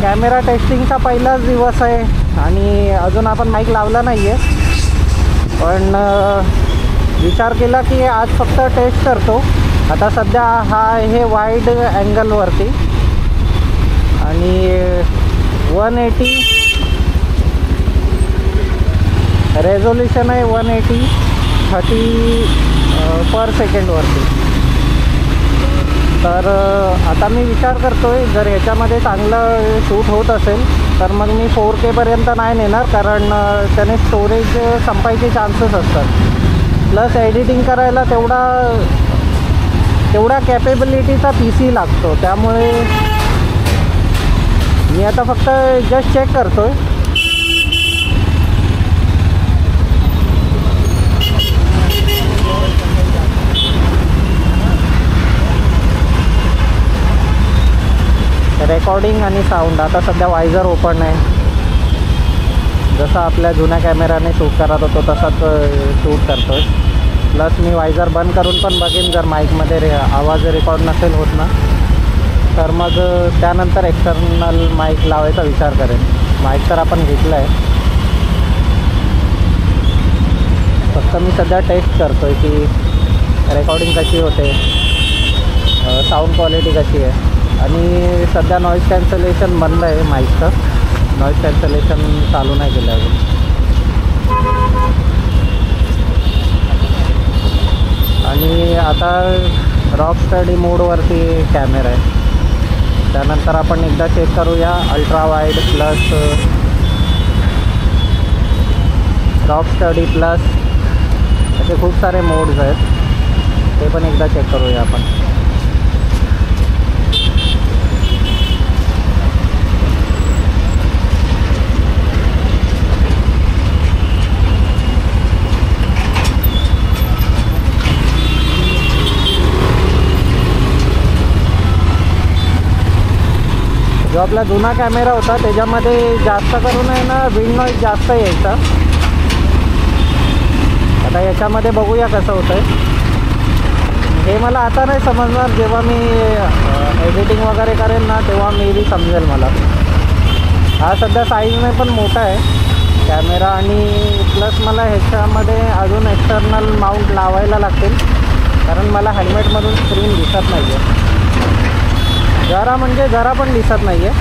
Camera टेस्टिंगचा पहिलाच दिवस आहे आणि अजून आपण माईक लावला नाही आहे, पण विचार केला की आज फक्त टेस्ट करतो. आता सध्या हा आहे वाईड अँगलवरती आणि 180 रेझोल्युशन आहे, 180 30 पर सेकंडवरती. तर आता मी विचार करतो आहे जर ह्याच्यामध्ये चांगलं शूट होत असेल तर मग मी 4K पर्यंत नाही नेणार, कारण त्याने स्टोरेज संपायचे चान्सेस असतात. प्लस एडिटिंग करायला तेवढा कॅपेबिलिटीचा PC लागतो. त्यामुळे मी आता फक्त जस्ट चेक करतो आहे. रेकॉर्डिंग आणि साऊंड. आता सध्या वायझर ओपन आहे, जसं आपल्या जुन्या कॅमेराने शूट करत होतो तसाच शूट करतो आहे. प्लस मी वायझर बंद करून पण बघेन जर माईकमध्ये आवाज रेकॉर्ड नसेल होत ना तर मग त्यानंतर एक्सटर्नल माईक लावायचा विचार करेन. माईक तर आपण घेतला आहे, फक्त मी सध्या टेस्ट करतो आहे की रेकॉर्डिंग कशी होते, साऊंड क्वालिटी कशी आहे. आणि सध्या नॉईज कॅन्सलेशन बंद आहे माईकचं, नॉईज कॅन्सलेशन चालू नाही केलं अजून. आणि आता रॉक स्टडी मोडवरती कॅमेरा आहे. त्यानंतर आपण एकदा चेक करूया ultra wide plus rock study plus, असे खूप सारे मोड्स आहेत, ते पण एकदा चेक करूया आपण. जो आपला जुना कॅमेरा होता त्याच्यामध्ये जास्त करून आहे ना विंड नॉईज जास्त यायचा. आता याच्यामध्ये बघूया कसं होतं आहे. हे मला आता नाही समजणार, जेव्हा मी एडिटिंग वगैरे करेन ना तेव्हा मी बी समजेल मला. हा सध्या साईजने पण मोठा आहे कॅमेरा आणि प्लस मला ह्याच्यामध्ये अजून एक्सटर्नल माउंट लावायला लागतील, कारण मला हेल्मेटमधून स्क्रीन दिसत नाही आहे. जरा पण दिसत नाही आहे,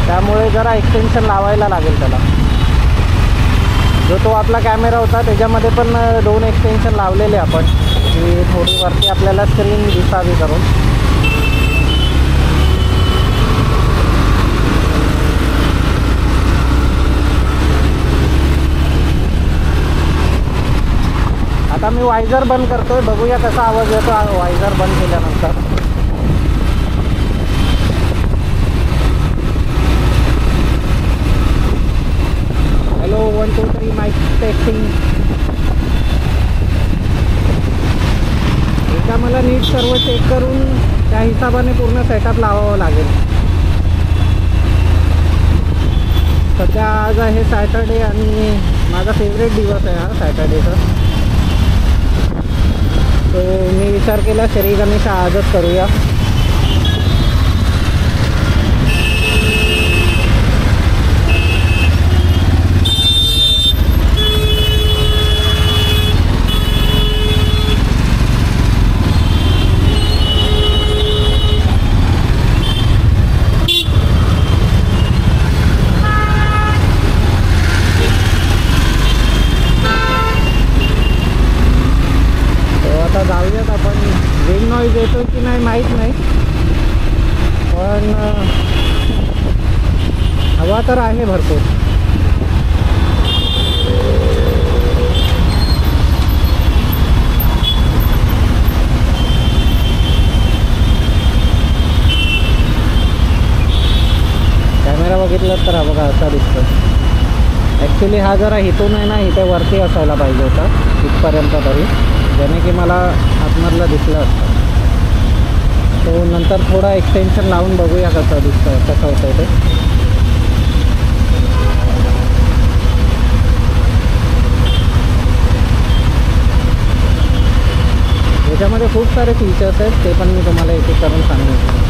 त्यामुळे जरा एक्सटेन्शन लावायला लागेल त्याला. जो तो आपला कॅमेरा होता त्याच्यामध्ये पण 2 एक्सटेन्शन लावलेले आपण, की थोडी वरती आपल्याला स्क्रीन दिसावी करून. आता मी वायझर बंद करतोय, बघूया कसा आवाज येतो वायझर बंद केल्यानंतर. Hello 1 2 3 mic testing. एकदा मला नीट सर्व चेक करून त्या हिशोबाने पूर्ण सेटअप लावावं लागेल. सध्या आज आहे सॅटर्डे आणि माझा फेवरेट दिवस आहे हा सॅटर्डेचा. तो मी विचार केला श्री गणेश आजच करूया. जाऊयात आपण. विंड नॉईज येतो की नाही माहीत नाही, पण हवा तर आहे भरपूर. कॅमेरा बघितलं तर हा बघा असा दिसतो. ॲक्च्युली हा जरा इथून आहे ना इथे वरती असायला पाहिजे होता इथपर्यंत तरी, ज्याने की मला आतमधला दिसलं असतं. तो नंतर थोडा एक्सटेन्शन लावून बघूया कसं दिसतं, कसं होतं ते. याच्यामध्ये खूप सारे फीचर्स आहेत, ते पण मी तुम्हाला एक एक करून सांगेन.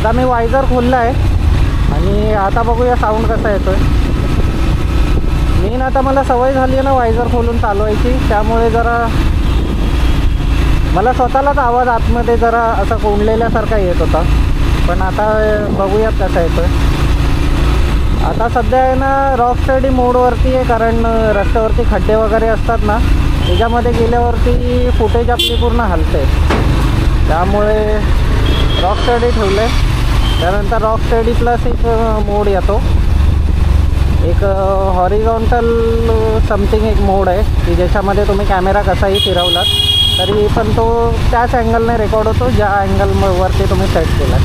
आता मी वायझर खोलला आहे आणि आता बघूया साऊंड कसा येतो आहे. मेन आता मला सवय झाली आहे ना वायझर खोलून चालवायची, त्यामुळे जरा मला स्वतःलाच आवाज आतमध्ये जरा असा कोंडलेल्यासारखा येत होता. पण आता बघूयात कसा येतो आहे. आता सध्या आहे ना रॉकस्टेडी मोडवरती आहे, कारण रस्त्यावरती खड्डे वगैरे असतात ना, त्याच्यामध्ये गेल्यावरती फुटेज आपली पूर्ण हलते. त्यामुळे रॉकस्टेडी ठेवलं आहे. त्यानंतर रॉकस्टेडी प्लस एक मोड येतो, एक हॉरिझॉन्टल समथिंग एक मोड आहे की ज्याच्यामध्ये तुम्ही कॅमेरा कसाही फिरवलात तरी पण तो त्याच अँगलने रेकॉर्ड होतो ज्या अँगलवरती तुम्ही सेट केला.